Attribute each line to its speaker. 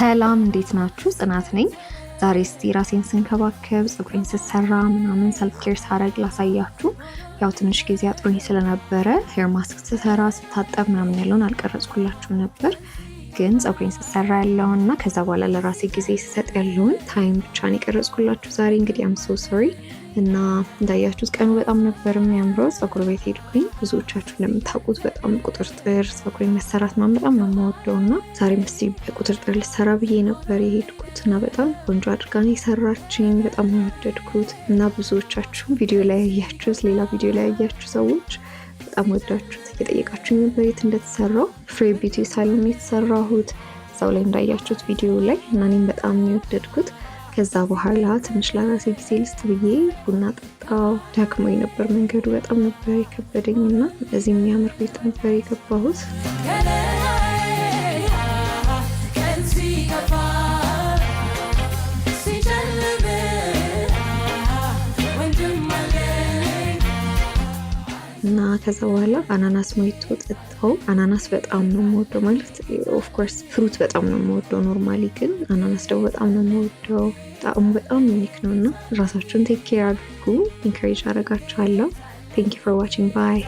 Speaker 1: ሰላም እንዴት ናችሁ? ጽናት ነኝ። ዛሬ እስቲ ራሴን ስንከባከብ ፀጉሬን ስሰራ ምናምን ሰልፍ ኬር ሳረግ ላሳያችሁ። ያው ትንሽ ጊዜ አጥሮኝ ስለነበረ ሄር ማስክ ስሰራ ስታጠብ ምናምን ያለውን አልቀረጽኩላችሁም ነበር። ግን ፀጉሬን ስሰራ ያለውና ከዛ በኋላ ለራሴ ጊዜ ስሰጥ ያለውን ታይም ብቻ ነው የቀረጽኩላችሁ ዛሬ። እንግዲህ አም ሶ ሶሪ እና እንዳያችሁት ቀኑ በጣም ነበር የሚያምረው። ፀጉር ቤት ሄድኩኝ። ብዙዎቻችሁ እንደምታውቁት በጣም ቁጥርጥር ፀጉሬን መሰራት ምናምን በጣም ነው የምወደው እና ዛሬ እስቲ በቁጥርጥር ልሰራ ብዬ ነበር የሄድኩት እና በጣም ቆንጆ አድርጋ ነው የሰራችኝ። በጣም ነው የወደድኩት እና ብዙዎቻችሁ ቪዲዮ ላይ ያያችሁት ሌላ ቪዲዮ ላይ ያያችሁ ሰዎች በጣም ወዳችሁት እየጠየቃችሁኝ ነበር የት እንደተሰራው። ፍሬ ቢዩቲ ሳሎን የተሰራሁት እዛው ላይ እንዳያችሁት ቪዲዮ ላይ እና እኔም በጣም ነው የወደድኩት። ከዛ በኋላ ትንሽ ለራሴ ጊዜ ልስጥ ብዬ ቡና ጠጣው። ደክሞኝ ነበር፣ መንገዱ በጣም ነበር የከበደኝ እና በዚህ የሚያምር ቤት ነበር የገባሁት። እና ከዛ በኋላ አናናስ ሞይቶ ጠጣው። አናናስ በጣም ነው የምወደው፣ ማለት ኦፍ ኮርስ ፍሩት በጣም ነው የምወደው ኖርማሊ፣ ግን አናናስ ደግሞ በጣም ነው የምወደው። ጣዕሙ በጣም ዩኒክ ነው እና ራሳችሁን ቴክ ኬር አድርጉ። ኢንካሬጅ አደርጋችኋለሁ። ቴንክ ዩ ፎር ዋቺንግ ባይ